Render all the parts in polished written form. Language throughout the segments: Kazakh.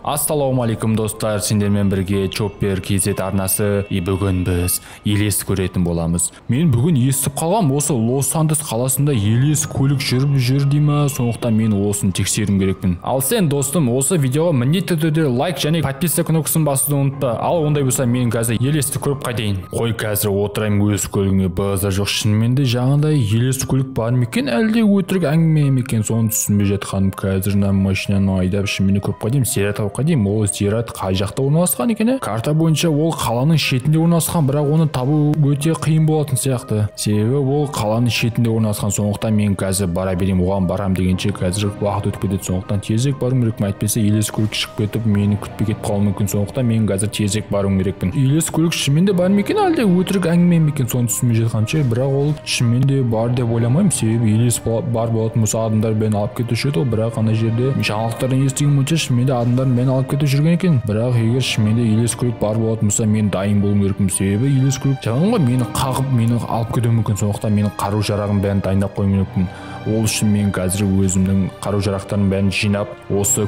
Ассалаумалейкум достар, сендермен бірге Chopper KZ арнасы. Бүгін біз елес көретін боламыз. Мен бүгін естіп қалғам, осы Лос-Антос қаласында елес көлік жүріп жүр дейма, сондықтан мен осын тексерім керекпін. Ал сен достым, осы видеоға міндетті түрде лайк және подписка кнопкасын басуды ұмытпа. Ал ондай болса мен қазір елесті көріп қайтайын. Қой қазір отырайын өз көлігіне, базар жоқ. Шынымен де жаңағыдай елес көлік бар ма екен, әлде өтірік әңгіме ме екен, соны түсінбей жатқаным. Қазір машинаны айдап шынымен көріп қайтайын. Зират қадим, ол зират қай жақта орналасқан екен? Карта бойынша ол қаланың шетінде орналасқан, бірақ оны табу өте қиын болатын сияқты. Себебі ол қаланың шетінде орналасқан, сондықтан мен қазір бара берейін, оған барам дегенше қазір уақыт өтіп кетеді. Сондықтан тезірек баруым керекпін, әйтпесе елес көлік шығып кетіп, мені күтпей кетіп қалуы мүмкін. Сондықтан мен қазір тезірек баруым керекпін. Елес көлік шынымен де бар ма екен, әлде өтірік әңгіме ме екен, соны түсінбей жатқанша, бірақ ол шынымен де бар деп ойламаймын. Себебі елес бар болатын болса адамдар бені алып кетуші еді, бірақ ана жерде жаңалықтардан естіген бойынша шынымен де адамдар мені алып кетіп жүрген екен. Бірақ егер шынымен де елес көлік бар болатын болса, мен дайын болуым керекпін. Себебі елес көлік жаңағы мені қағып, мені алып кетуі мүмкін. Сондықтан менің қару-жарағым бәрін дайындап қоюым керекпін. Ол үшін мен қазір өзімнің қару-жарақтарымның бәрін жинап, осы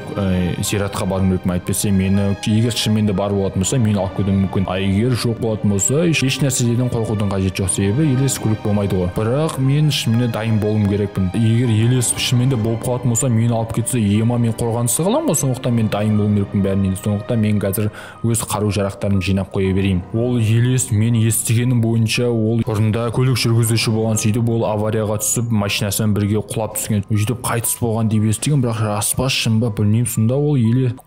зиратқа баруым керекпін. Әйтпесе мені егер шынымен де бар болатын болса, мені алып кетуі мүмкін. А егер жоқ болатын болса, еш нәрседен қорқудың қажеті жоқ, себебі елес көлік болмайды ғой. Бірақ мен шынымен дайын болуым керекпін. Егер елес шынымен де болып қалатын болса, мені алып кетсе, ема мен қорғансыз қаламын ғой. Сондықтан мен дайын болуым керекпін бәріне. Сондықтан мен қазір өз қару-жарақтарымды жинап қоя берейін. Ол елес мен естігенім бойынша, ол бұрында көлік жүргізуші болған, сөйтіп ол аварияға түсіп, машинасынан бірге құлап түскен, сөйтіп қайтыс болған деп естіген, бірақ рас па шын ба білмеймін. Сонда ол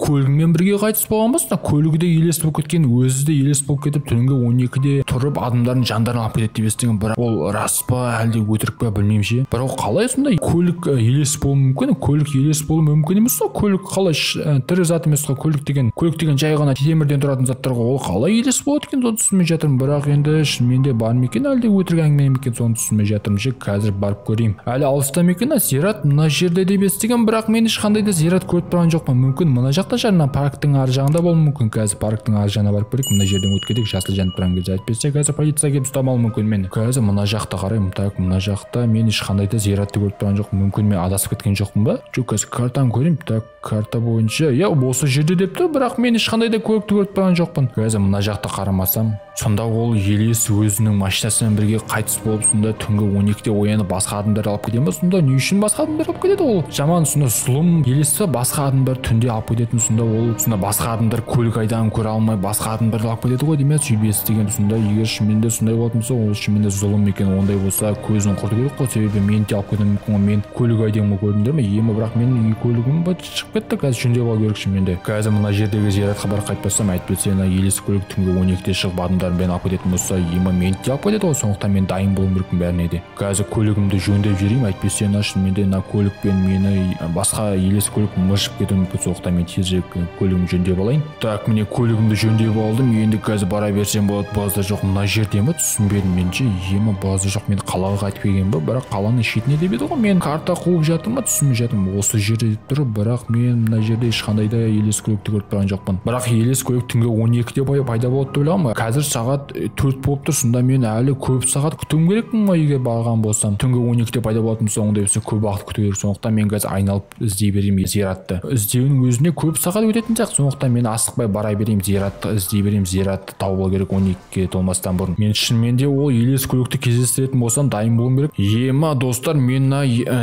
көлігімен бірге қайтыс болған ба? Көлігі де елес болып кеткен, өзі де елес болып кетіп, түнгі 12-де тұрып адамдардың жандарын алып кетеді деп естіген, бірақ ол рас па әлде өтірік па білмеймін ше. Бірақ қалай сонда көлік елес болуы мүмкін? Көлік елес болуы мүмкін емес қой. Көлік қалай тірі зат емес қой. Көлік деген жай ғана темірден тұратын заттар ғой. Ол қалай елес болады екен, соны түсінбей жатырмын. Бірақ енді шынымен де бар ма екен, әлде өтірік әңгіме ме екен, соны түсінбей жатырмын. Қазір барып көрейін. Әлі алыста ма екен? Зират мына жерде деп естіген, бірақ мен ешқандай да зират көріп тұрған жоқпын. Мүмкін мына жақта жарына парктың ар жағында болуы мүмкін. Қазір парктың ар жағына барып көрейік. Мына жерден өткедік, жасыл жанып тұрған кезде. Әйтпесе қазір полиция келіп ұстамауы мүмкін мені. Қазір мына жақта қараймын. Так, мына жақта мен ешқандай да зиратты көріп тұрған жоқпын. Мүмкін мен адасып кеткен жоқпын ба? Жоқ, қазір картаны көрейін. Так, карта бойынша осы жерде деп тұр, бірақ мен ешқандай да көлікті көріп тұрған жоқпын. Қазір мына жақта қарамасам, сонда ол елес өзінің машинасымен бірге қайтыс болып, сонда түнгі 12-де оянып басқа адамдар алып кетеді ме? Сонда не үшін басқа адамдар алып кетеді? Ол жаман, сонда зұлым елес па? Басқа адамдар түнде алып кететін, сонда басқа адамдар көлік айдағын көре алмай басқа адамдарды алып кетеді ғой деймін. Сөйтіп естіген. Сонда егер шынымен де сондай болатын болса, ол шынымен де зұлым екен. Ондай болса көзін құрту керек қой, себебі мені де алып кетуі мүмкін. Мен көлік айдағанды көрдіңдер ме? Ема, бірақ менің көлігім шығып кетті. Қазір жөндеп алу керек шынымен де. Қазір мына жердегі зиратқа барып қайтпасам, әйтпесе елес көлік түнгі 12-де шығып адамдардың бәрін алып кететін болса, ема мені де алып кетеді ғой. Сондықтан мен дайын болуым керекпін бәріне де. Қазір көлігімді жөндеп жүрейін, әйтпесе шынымен де көлікпен мені басқа елес көлік мыжып кетуі мүмкін. Сондықтан мен тезірек көлігімді жөндеп алайын. Так, міне көлігімді жөндеп алдым. Енді қазір бара берсем болады. Базар жоқ, мына жерде ме? Түсінбедім менше. Ема базар жоқ, мен қалаға қайтып келген ба? Бірақ қаланың шетіне деп еді ғой. Мен карта қуып жатырмын ба? Түсінбей жатырмын. Осы жерде тұр, бірақ мен мына жерде ешқандай да елес көлікті көріп тұрған жоқпын. Бірақ елес көлік түнгі 12-де пайда болады деп ойлағанмын. Қазір сағат 4 болып тұр. Сонда мен әлі көп сағат күтуім керекпін ғой, егер барған болсам. Түнгі 12-де пайда болатын болса, ондай болса көп уақыт күту керек. Сондықтан мен қазір айналып іздей берейін зиратты. Іздеудің өзіне көп сағат өтетін сияқты. Сондықтан мен асықпай бара берейін, зиратты іздей берейін. Зиратты тауып алу керек 12-ге толмастан бұрын. Мен шынымен де ол елес көлікті кездестіретін болсам дайын болуым керек. Ема достар, мен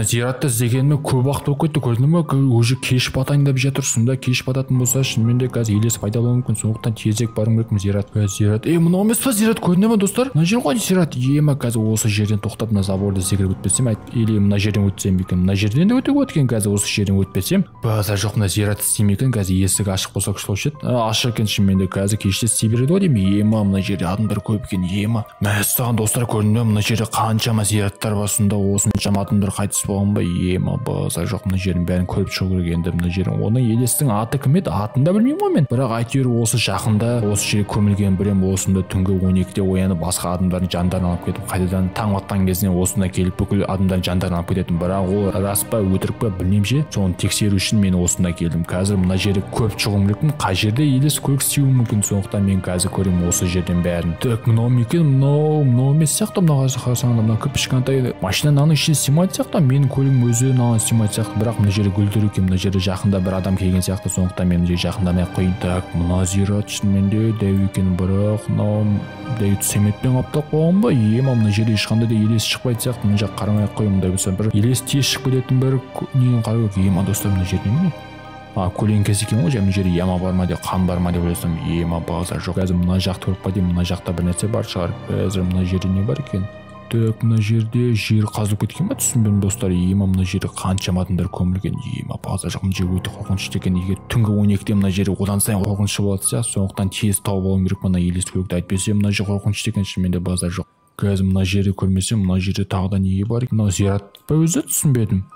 зиратты іздегеніме көп уақыт болып кетті. Көрдіңіз бе? Уже кеш батайын деп жатыр. Сонда кеш бататын болса, шынымен де қазір елес пайда болуы мүмкін. Сондықтан тезірек баруым керекпін зиратқа. Зират. Мынау емес па зират? Көрдіңіз бе достар? Мына жер ғой зират. Ема қазір осы жерден тоқтап, мына заборды секіріп өтпесем, или мына жерден өтсем екен. Мына жерден де өтуге өткен. Қазір осы жерден өтпесем, базар жоқ, мына зират істеймін екен. Қазір есік ашық болса күшті болушы еді. Ашық екен шынымен де. Қазір кеште істей береді ғой деймін. Ема мына жерде адамдар көп екен. Ема. Мәссаған достар, көрдіңіз бе? Мына жерде қаншама зираттар бар. Сонда осыншама адамдар қайтыс болған ба? Ема базар жоқ, мына жердің бәрін көріп шығу керек енді. Мына жердің оның елестің аты кім еді? Атын да білмеймін ғой мен. Бірақ әйтеуір осы жақында осы жерге көмілген білем. Осында түнгі 12-де оянып басқа адамдардың жандарын алып кетіп, қайтадан таң атқан кезінен осында келіп бүкіл адамдардың жандарын алып кететін. Бірақ ол рас па өтірік па білмеймін ше. Соны тексеру үшін мен осында келдім. Қазір мына жерде көп шығуым керекпін. Қай жерде елес көлік істеуі мүмкін. Сондықтан мен қазір көремін осы жерден бәрін. Так, мынау екен, мынау емес сияқты. Мына қарасаңда мына кішкентай машина мынаның ішіне сыймайды сияқты. Менің көлігім өзі мынаған сыймайды сияқты. Бірақ мына жерде гүлдер екен. Мына жерде жақында бір адам келген сияқты, сондықтан мен жақындамай ақ қояйын. Так, мына зират шынымен де дәу екен, бірақ мынау дәу цементпен қаптап қойған ба? Мына жерде ешқандай да елес шықпайтын сияқты. Мына жаққа қарамай ақ қояйын. Мындай болса бір елес тез шығып кететін бір нені қарау керек. Достар, мына жерде не? Көлеңкесі екен ғой, мына жерде яма бар ма деп, қан бар ма деп ойласам, базар жоқ. Қазір мына жақты көріп қойдым, мына жақта бір нәрсе бар шығар. Қазір мына жерде не бар екен? Так, мына жерде жер қазылып кеткен ба, түсінбедім достар. Мына жерде қаншама адамдар көмілген. Базар жоқ, мына жер өте қорқынышты екен. Егер түнгі 12-де мына жер одан сайын қорқынышты болады сияқты, сондықтан тез тауып алуым керек мына елес көлікті. Әйтпесе мына жер қорқынышты екен, шынымен де базар жоқ. Қазір мына жерде көрмесем, мына жерде тағы да не бар? Мына зират па өзі, түсінбедім.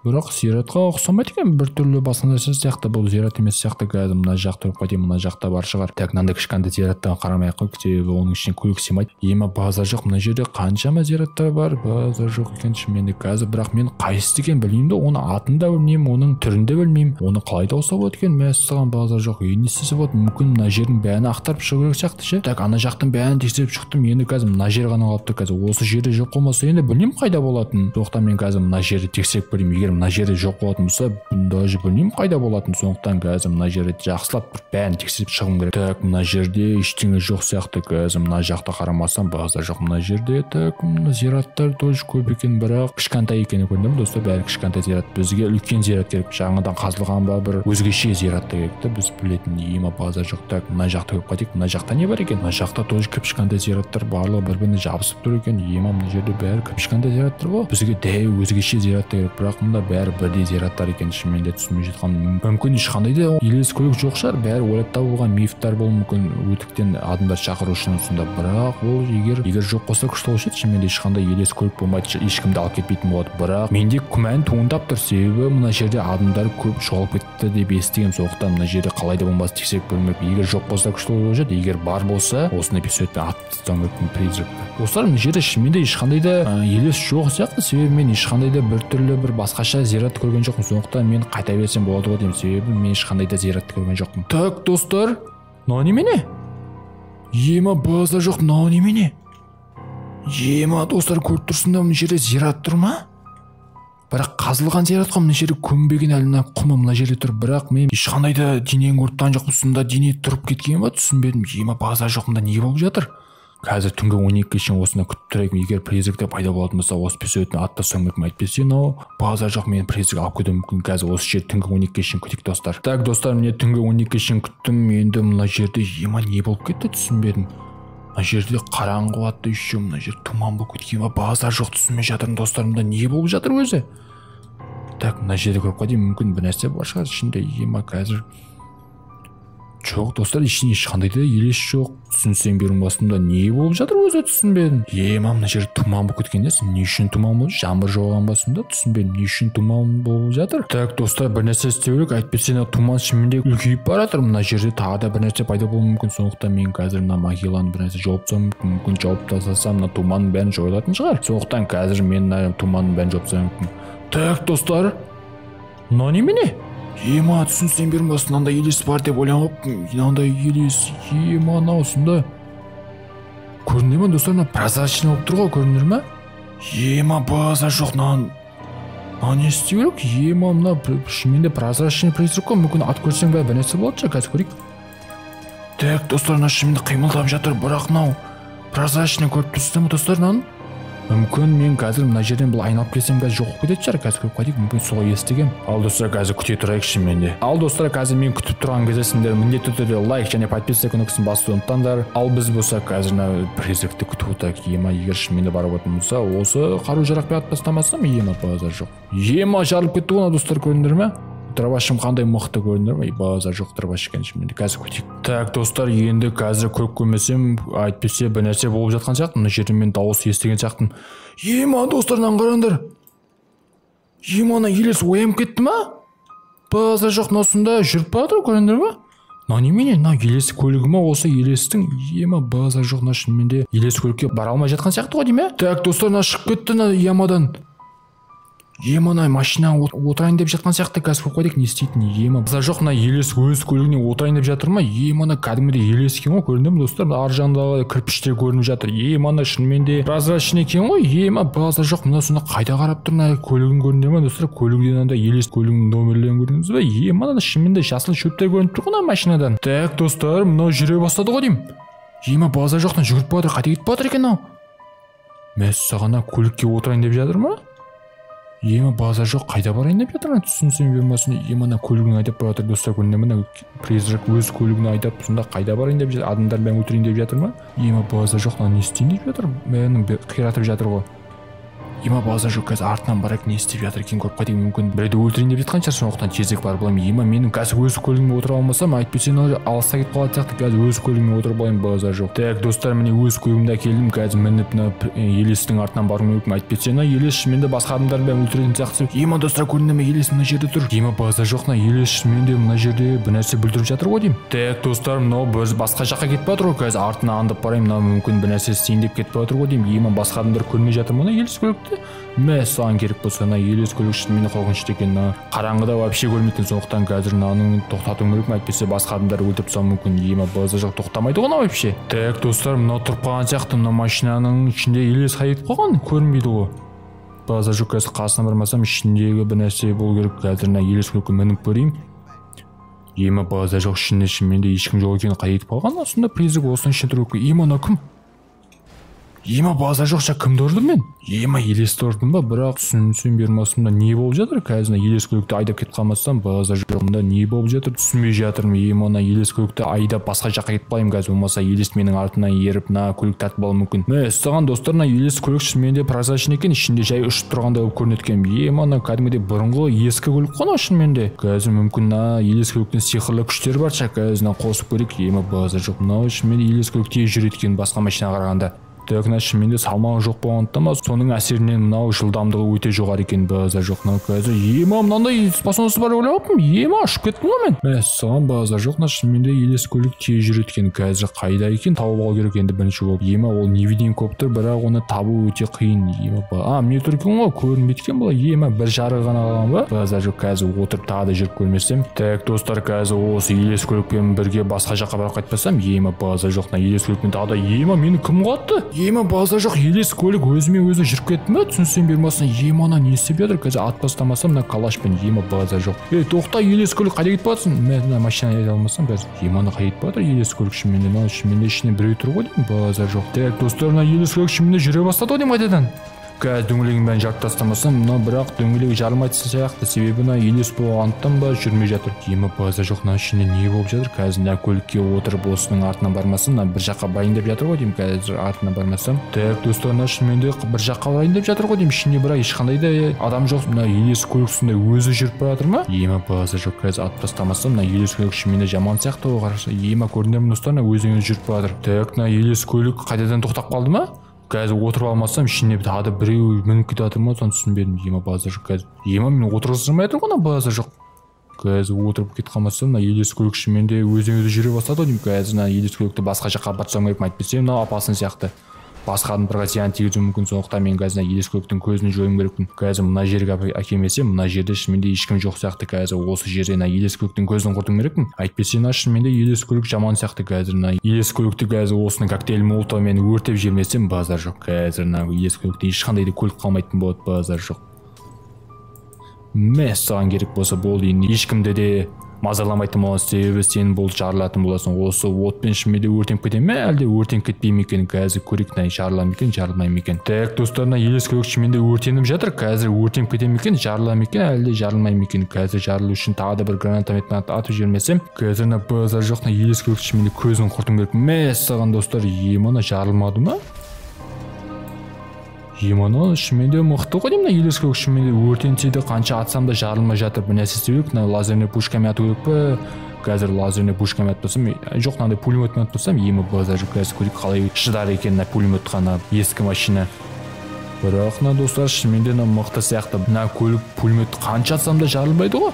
Бірақ зиратқа ұқсамайды екен, бір түрлі басқа нәрсе сияқты, бұл зират емес сияқты. Қазір мына жақты көріп қойдым, мына жақта бар шығар. Так, мынандай кішкентай зираттан қарамай ақ қойып, себебі оның ішіне көлік сыймайды. Базар жоқ, мына жерде қаншама зираттар бар, базар жоқ екен шынымен де. Қазір бірақ мен қайсысы екенін білмеймін де, оның атын да білмеймін, оның түрін де білмеймін. Оны қалай тауса болады екен? Мәссаған, базар жоқ. Не істесе болады? Мүмкін мына жердің бәрін ақтарып шығу керек сияқты ше. Так, ана жақтың бәрін тексеріп шықтым. Енді қазір мына жер ғана қалыпты. Қазір осы жерде жоқ болмаса енді білмеймін қайда болатынын. Сондықтан мен қазір мына жерді тексеріп көрейін. Мына жерде жоқ болатын болса, даже білмеймін қайда болатын. Сондықтан қазір мына жерді жақсылап бір бәрін тексеріп шығым керек. Так, мына жерде ештеңе жоқ сияқты. Қазір мына жақта қарамасам, базар жоқ мына жерде. Так, мына зираттар тоже көп екен, бірақ кішкентай екені көрдім достар. Бәрі кішкентай зират. Бізге үлкен зират керек. Жаңадан қазылған ба бір өзгеше зират керек та, біз білетін. Базар жоқ. Так, мына жақта көріп қайтайық. Мына жақта не бар екен? Мына жақта тоже кішкентай зираттар барлығы бір-біріне жабысып тұр екен. Мына жерде бәрі кішкентай зираттар ғой. Бізге дәу өзгеше зират керек, бірақ мында бәрі бірдей зираттар екен, шынымен де түсінбей жатқан. Мүмкін ешқандай да елес көлік жоқ шығар, бәрі ойлап табылған мифтар болуы мүмкін, өтіктен адамдар шақыру үшін сонда. Бірақ ол егер жоқ болса күшті болушы еді, шынымен де ешқандай елес көлік болмайды, ешкімді алып кетпейтін болады. Бірақ менде күмән туындап тұр, себебі мына жерде адамдар көп жоғалып кетті деп естігем. Сондықтан мына жерде қалай да болмасын тексеріп көрмек. Егер жоқ болса күшті болушы еді, егер бар болса осындай эпизодпен атып тастауым мүмкін призракты. Достар, мына жерде шынымен де ешқандай да елес жоқ сияқты, себебі мен ешқандай да бір түрлі бір басқаша зират көрген жоқпын. Сондықтан мен қайта берсем болады ғой деймін, себебі мен ешқандай да зиратты көрген жоқпын. Так, достар, мынау немене? Базар жоқ, мынау немене? Достар, көріп тұрсыңдар, мына жерде зират тұр ма? Бірақ қазылған зират қой, мына жерде көмбеген әлі құмы мына жерде тұр, бірақ мен ешқандай да денені көріп жоқпын. Сонда дене тұрып кеткен ба, түсінбедім. Базар жоқ, мында не болып жатыр? Қазір түнгі 12-ге шейін осында күтіп тұрайық. Егер призракта пайда болатын болса, осы эпизодтың аттасам мүмкін. Әйтпесе базар жоқ, мен призрак алып кетуім мүмкін. Қазір осы жер түнгі 12-ге шейін күтейік достар. Так, достар, мен түнгі 12-ге шейін күттім. Енді мына жерде не болып кетті, түсінбедім. Мына жерде қараңғы атты еще, мына жер тұман болып кеткен ба, базар жоқ, түсінбей жатырмын достар. Мында не болып жатыр өзі? Так, мына жерде көріп қойдым, мүмкін бір нәрсе бар шығар ішінде. Қазір жоқ достар, ешқандай да елес жоқ. Түсінсең берің басымда не болып жатыр өзі, түсінбедім. Мына жер тұман болып кеткен десін. Не үшін тұман болып? Жаңбыр жауған басымда, түсінбедім. Не үшін тұман болып жатыр? Так, достар, бір нәрсе істеу керек. Әйтпесе тұман шынымен де үлкейіп бара жатыр. Мына жерде тағы да бір нәрсе пайда болуы мүмкін. Сондықтан мен қазір мына могиланы бір нәрсе жауып тастауым мүмкін. Жауып тастасам, мына тұманның бәрін жойылатын шығар. Сондықтан қазір мен тұманның бәрін жауып тастауым мүмкін. Так, достар, мынау немене? Түсінсең берің басын, мынандай елес бар деп ойланып қойыппын. Мынандай елес, осында көрінді ме достар? Прозрачный болып тұр ғой, көрінді ме? Базар жоқ, не істеу керек? Мына шынымен де прозрачный призрак қой, мүмкін ат көрсең бір нәрсе болады шығар, қазір көрейік. Так, достар, шынымен де қимылдап жатыр, бірақ прозрачный көріп тұрсыздар ма достар? Мүмкін мен қазір мына жерден бұл айналып келсем қазір жоқ болып кетеді шығар, қазір көріп қайтайық, мүмкін солай естігем. Ал достар, қазір күте тұрайық шынымен де. Ал достар, қазір мен күтіп тұрған кезде сендер міндетті түрде лайк және подписка кнопкасын басуды ұмытпаңдар. Ал біз болсақ қазір призракты күтіп отырайық. Егер шынымен де барып отыратын болса, осы қару жарақпен атпастамасам, базар жоқ. Жарылып кетті ғой достар, көрдіңдер ме? Дробашым қандай мықты көрінер ме? Базар жоқ дробаш екен шынымен. Қазір көтейік. Так, достар, енді қазір көп көрмесем, айтпесе бір нәрсе болып жатқан сияқты. Мына жерден мен дауыс естіген сияқтымын. Достар, қараңдар. Елес оянып кетті ма? Базар жоқ, осында жүріп бара жатыр, көрдіңдер ме? Немене? Елес көлігі ма осы елестің? Базар жоқ, шынымен де елес көлікке бара алмай жатқан сияқты ғой дейме? Так, достар, шығып кетті ямадан. Мына машинаға отырайын деп жатқан сияқты қазір қойып қойдық, не істейтін? Базар жоқ, мына елес өз көлігіне отырайын деп жатыр ма? Мына кәдімгідей елес екен ғой, көрінді ме достар? Ар жағындағы кірпіштер көрініп жатыр. Мына шынымен де прозрачный екен ғой. Базар жоқ, мына сонда қайда қарап тұр? Мына көлігін көрінді ме достар? Көлігінен анда елес көлігінің номерлерін көрдіңіз бе? Мына шынымен де жасыл шөптер көрініп тұр ғой машинадан. Так достар, мынау жүре бастады ғой деймін. Базар жоқтан жүгіріп бара жатыр, қайда кетіп бара жатыр екен ау? Мәссаған, көлікке отырайын деп жатыр ма? Базар жоқ, қайда барайын деп жатыр? Түсінсем бермесін. Мына көлігін айдап бара жатыр достар, көрінді ме? Призрак өз көлігін айдап, сонда қайда барайын деп жатыр? Адамдар бәрін өлтірейін деп жатыр ма? Базар жоқ, не істейін деп жатыр? Мені қиратып жатыр ғой. Базар жоқ, қазір артынан барайық, не істеп жатыр екен көріп қайтайын, мүмкін біреуді өлтірейін деп жатқан шығар, сондықтан тезірек барып алайын. Менің қазір өз көлігіме отыра алмасам, әйтпесе алыста кетіп қалатын сияқты, қазір өз көлігіме отырып алайын. Базар жоқ. Так достар, міне өз көлігімде келдім, қазір мініп елестің артынан баруым мүмкін, әйтпесе елес шынымен де басқа адамдардың бәрін өлтіретін сияқты. Достар, көрінді ме? Елес мына жерде тұр. Базар жоқ, елес шынымен де мына жерде бір нәрсе бүлдіріп жатыр ғой деймін. Так достар, мынау біз басқа жаққа кетіп жатыр ғой, қазір артына аңдып барайын, мынау мүмкін бір нәрсе істейін деп кетіп жатыр ғой деймін. Басқа адамдар көрмей жатыр ма елес көлікті? Саған керек болса, елес көлік шынымен қорқынышты екен. Қараңғыда вообще көрмейтін, сондықтан қазір мынаны тоқтатуым керек, әйтпесе басқа адамдар өлтіріп тастауы мүмкін. Базар жоқ, тоқтамайды ғой вообще. Так достар, мынау тұрып қалған сияқты, мына машинаның ішінде елес қайда кетіп қалған? Көрінбейді ғой. Базар жоқ, қазір қасына бармасам, ішіндегі бір нәрсе болу керек. Қазір елес көлікке мініп көрейін. Базар жоқ, ішінде шынымен де ешкім жоқ екен, қайда кетіп қалған? Сонда призрак осының ішінде тұр екен. Мына кім? Базар жоқ, кімді ұрдым мен? Елесті ұрдым ба? Бірақ түсінсем бермасымда не болып жатыр? Қазір елес көлікті айдап кетіп қалмасам, базар жоғында не болып жатыр? Түсінбей жатырмын. Мына елес көлікті айдап басқа жаққа кетіп қалайым, қазір болмаса елес менің артынан еріп, көлік тартып алуы мүмкін. Саған достар, елес көлік шынымен де прозрачный екен, ішінде жай ұшып тұрғандай болып көрінеді екен. Мына кәдімгідей бұрынғы ескі көлік қой шынымен де. Қазір мүмкін елес көліктің сиқырлы күштері бар шығар, қазір қосып көрейік. Базар жоқ, мынау шынымен де елес көлік тез жүреді екен басқа машинаға қарағанда. Так, шынымен де салмағы жоқ болғандықтан ба, соның әсерінен мынау жылдамдығы өте жоғары екен. Базар жоқ, қазір мынандай спасонасы бар ойлап аппын. Ұшып кеттім ғой мен. Мәссаған, базар жоқ, шынымен де елес көлік тез жүреді екен. Қазір қайда екен? Тауып алу керек енді бірінші болып. Ол невидимка болып тұр, бірақ оны табу өте қиын. Міне тұр екен ғой, көрінбейді екен бұл. Бір жарығы ғана қалған ба? Базар жоқ, қазір отырып тағы да жүріп көрмесем. Так достар, қазір осы елес көлікпен бірге басқа жаққа барып қайтпасам, базар жоқ, елес көлікпен тағы да мені кім қуатты? Базар жоқ, елес көлік өзіме өзі жүріп кетті ме? Түсінсем бермасына, ана не істеп жатыр? Қазір ат бастамасам, мына калашпен. Базар жоқ. Тоқта, елес көлік қайда кетіп жатырсың? Мен машина айда алмасам, қазір ана қайда кетіп жатыр? Елес көлік шынымен де ішіне біреу тұр ғой деймін. Базар жоқ. Так достар, елес көлік шынымен де жүре бастады ғой деймін қайтадан. Қазір дөңгелегін бәрін жарып тастамасам, бірақ дөңгелегі жарылмайды сияқты, себебі елес болғандықтан ба жүрмей жатыр. Базар жоқ, ішінде не болып жатыр? Қазір көлікке отырып осының артынан бармасам, бір жаққа барайын деп жатыр ғой деймін. Қазір артынан бармасам. Так достар, шынымен де бір жаққа барайын деп жатыр ғой деймін. Ішінде бірақ ешқандай да адам жоқ. Елес көлік үстінде өзі жүріп бара жатыр ма? Базар жоқ, қазір ат тастамасам, елес көлік шынымен де жаман сияқты ғой. Қарашы, көрінемін достар, өзі жүріп бара жатыр. Так, елес көлік қайтадан тоқтап қалды ма? Қазір отырып алмасам, ішіне тағы да біреу мініп кетіп жатыр ма? Соны түсінбедім. Базар жоқ, қазір. Мені отырғыздырмай жатыр ғой, базар жоқ. Қазір отырып кетіп қалмасам, елес көлік шынымен де өзі жүре бастады деймін. қазір елес көлікті басқа жаққа апарсам керек, әйтпесе апасын сияқты. Басқа адамдарға зиян тигізуі мүмкін, сондықтан мен қазір елес көліктің көзін жоюым керекпін. Қазір мына жерге әкелмесем, мына жерде шынымен де ешкім жоқ сияқты. Қазір осы жерде елес көліктің көзін құртуым керекпін. Әйтпесе шынымен де елес көлік жаман сияқты. Қазір елес көлікті қазір осының коктейль молотовымен өртеп жібермесем, базар жоқ. Қазір елес көлікте ешқандай да көлік қалмайтын болады, базар жоқ. Саған керек болса болды, ешкімді де мазаламайтын боласың, себебі сен бұл жарылатын боласың. Осы отпен шынымен де өртеніп кете ме, әлде өртеніп кетпей ме екен? Қазір көрейік, жарыла ме екен, жарылмай ма екен? Так достар, елес көлік шынымен де өртеніп жатыр. Қазір өртеніп кете ме екен, жарыла ме екен, әлде жарылмай ма екен? Қазір жарылу үшін тағы да бір гранатометпен атып жібермесем, қазір базар жоқ, елес көлік шынымен де көзін құртуым керек. Саған достар, жарылмады ма? Шынымен де мықты ғой деймін. Елес көлік шынымен де өртенсе де қанша атсам да жарылмай жатыр. Бір нәрсе істеу керек. Лазерный пушкамен ату керек па? Қазір лазерный пушкамен атпасам, жоқ, пулеметпен атпасам, базар жоқ. Қазір көрейік қалай шыдар екен пулемет қана, ескі машина. Бірақ достар, шынымен де мықты сияқты. Көлік пулемет қанша атсам да жарылмайды ғой.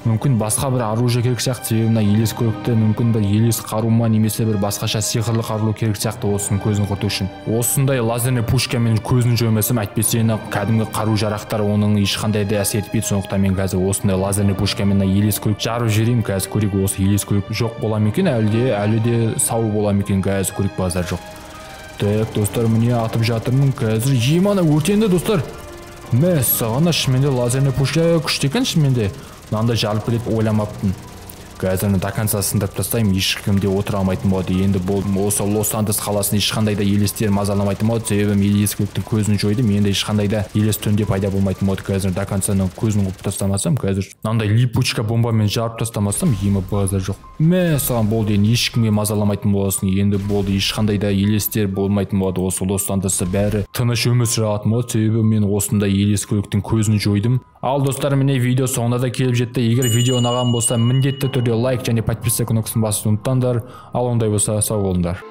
мүмкін басқа бір оружие керек сияқты, себебі мына елес көлікті мүмкін бір елес қарума немесе бір басқаша сиқырлы қару керек сияқты осының көзін құрту үшін. Осындай лазерный пушкамен көзін жоймасам, әйтпесе кәдімгі қару жарақтар оның ешқандай да әсер етпейді. Сондықтан мен қазір осындай лазерный пушкамен елес көлік жарып жіберейін. Қазір көрейік, осы елес көлік жоқ бола ма екен, әлі де сау бола ма екен. Қазір көрейік, базар жоқ. Так, достар, міне атып жатырмын. Қазір емана өртенді, достар. Мәссаған, шынымен де лазерный пушка күшті екен, шынымен де. Мынандай жарылып кетеді ойламаппын. Қазір до конца сындырып тастаймын, ешкім де отыра алмайтын болады. Енді болды, осы Лос-Сантос қаласын ешқандай да елестер мазаламайтын болады, себебі елес көліктің көзін жойды. Менде ешқандай да елес түнде пайда болмайтын болады. Қазір до концаның көзін қойып тастамасам, қазір мынандай липучка бомбамен жарып тастамасам, емі базар жоқ. Саған болды, енді ешкімге мазаламайтын боласың. Енді болды, ешқандай да елестер болмайтын болады. Осы Лос-Сантоста бәрі тыныш өмір сүретін болады, себебі мен осындай елес көліктің көзін жойдым. Ал достар, міне видео соңына да келіп жетті. Егер видео ұнаған болса, міндетті түрде лайк және подписка кнопкасын басуды ұмытпаңдар. Ал ондай болса, сау болыңдар.